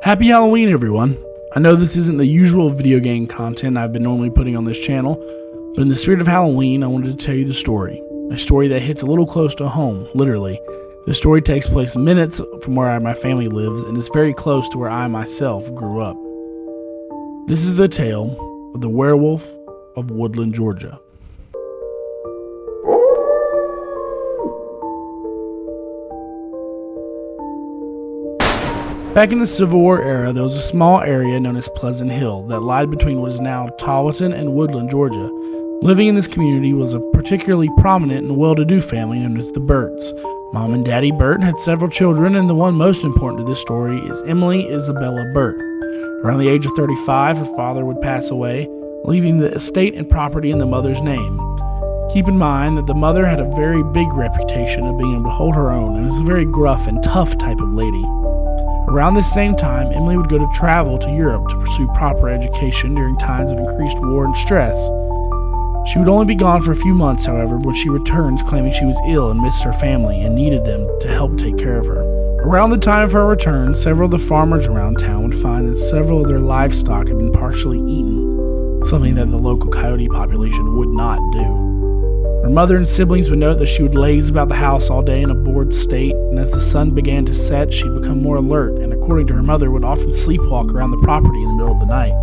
Happy Halloween, everyone. I know this isn't the usual video game content I've been normally putting on this channel, but in the spirit of Halloween, I wanted to tell you the story. A story that hits a little close to home, literally. The story takes place minutes from where my family lives and is very close to where I myself grew up. This is the tale of the Werewolf of Woodland, Georgia. Back in the Civil War era, there was a small area known as Pleasant Hill that lied between what is now Tawaton and Woodland, Georgia. Living in this community was a particularly prominent and well-to-do family known as the Burts. Mom and Daddy Burt had several children, and the one most important to this story is Emily Isabella Burt. Around the age of 35, her father would pass away, leaving the estate and property in the mother's name. Keep in mind that the mother had a very big reputation of being able to hold her own and was a very gruff and tough type of lady. Around this same time, Emily would go to travel to Europe to pursue proper education during times of increased war and stress. She would only be gone for a few months, however, when she returns claiming she was ill and missed her family and needed them to help take care of her. Around the time of her return, several of the farmers around town would find that several of their livestock had been partially eaten, something that the local coyote population would not do. Her mother and siblings would note that she would laze about the house all day in a bored state, and as the sun began to set, she'd become more alert, and according to her mother, would often sleepwalk around the property in the middle of the night.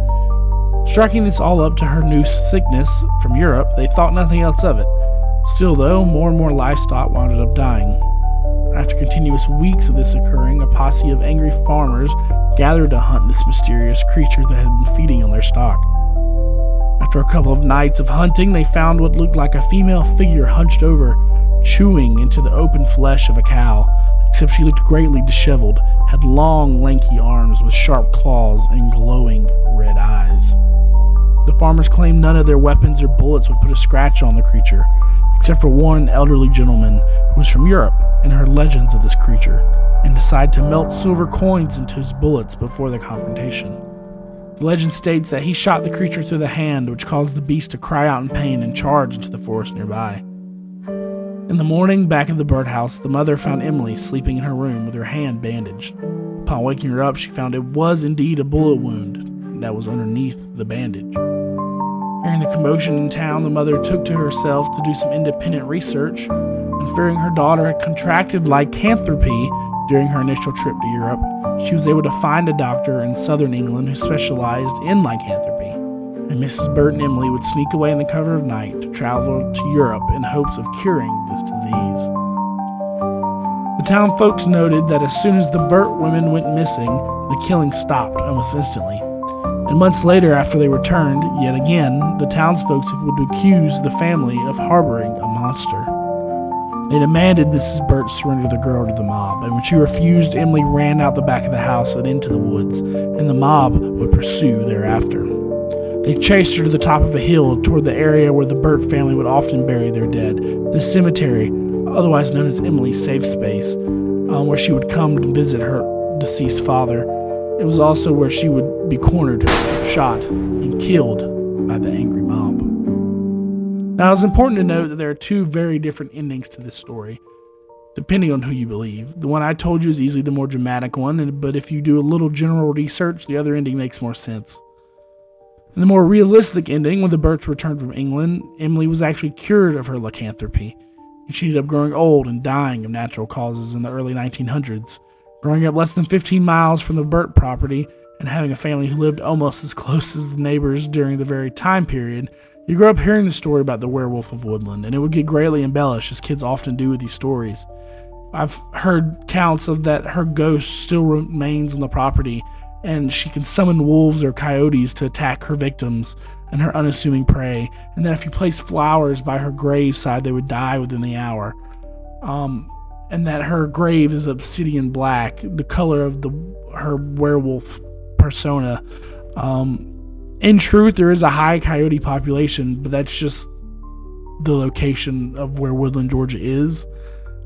Striking this all up to her new sickness from Europe, they thought nothing else of it. Still, though, more and more livestock wound up dying. After continuous weeks of this occurring, a posse of angry farmers gathered to hunt this mysterious creature that had been feeding on their stock. After a couple of nights of hunting, they found what looked like a female figure hunched over, chewing into the open flesh of a cow, except she looked greatly disheveled, had long, lanky arms with sharp claws and glowing red eyes. The farmers claimed none of their weapons or bullets would put a scratch on the creature, except for one elderly gentleman who was from Europe and heard legends of this creature, and decided to melt silver coins into his bullets before the confrontation. The legend states that he shot the creature through the hand, which caused the beast to cry out in pain and charge into the forest nearby. In the morning, back at the birdhouse, the mother found Emily sleeping in her room with her hand bandaged. Upon waking her up, she found it was indeed a bullet wound that was underneath the bandage. Hearing the commotion in town, the mother took to herself to do some independent research, and fearing her daughter had contracted lycanthropy during her initial trip to Europe, she was able to find a doctor in southern England who specialized in lycanthropy, and Mrs. Burt and Emily would sneak away in the cover of night to travel to Europe in hopes of curing this disease. The town folks noted that as soon as the Burt women went missing, the killing stopped almost instantly. And months later, after they returned, yet again, the townsfolk would accuse the family of harboring a monster. They demanded Mrs. Burt surrender the girl to the mob, and when she refused, Emily ran out the back of the house and into the woods, and the mob would pursue thereafter. They chased her to the top of a hill toward the area where the Burt family would often bury their dead, the cemetery, otherwise known as Emily's safe space, where she would come to visit her deceased father. It was also where she would be cornered, shot, and killed by the angry mob. Now, it's important to note that there are two very different endings to this story, depending on who you believe. The one I told you is easily the more dramatic one, but if you do a little general research, the other ending makes more sense. In the more realistic ending, when the Burts returned from England, Emily was actually cured of her lycanthropy, and she ended up growing old and dying of natural causes in the early 1900s, growing up less than 15 miles from the Burt property and having a family who lived almost as close as the neighbors during the very time period. You grow up hearing the story about the Werewolf of Woodland, and it would get greatly embellished, as kids often do with these stories. I've heard counts of that her ghost still remains on the property, and she can summon wolves or coyotes to attack her victims and her unassuming prey, and that if you place flowers by her graveside, they would die within the hour. And that her grave is obsidian black, the color of her werewolf persona. In truth, there is a high coyote population, but that's just the location of where Woodland, Georgia is.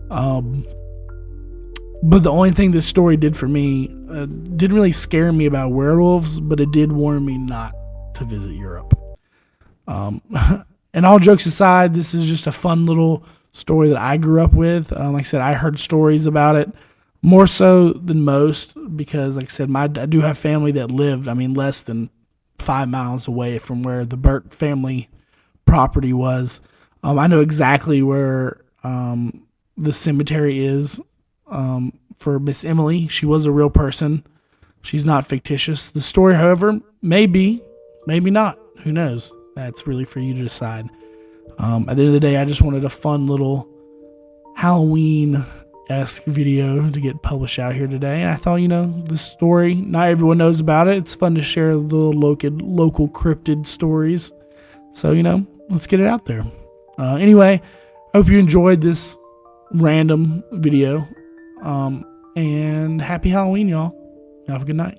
But the only thing this story did for me, didn't really scare me about werewolves, but it did warn me not to visit Europe. And all jokes aside, this is just a fun little story that I grew up with. Like I said, I heard stories about it more so than most, because, like I said, I do have family that lived, less than 5 miles away from where the Burt family property was. I know exactly where the cemetery is for Miss Emily. She was a real person. She's not fictitious. The story, however, may be, maybe not. Who knows? That's really for you to decide. At the end of the day, I just wanted a fun little Halloween-esque video to get published out here today. And I thought, this story, not everyone knows about it. It's fun to share the little local cryptid stories. So, let's get it out there. Anyway, hope you enjoyed this random video. And happy Halloween, y'all. Have a good night.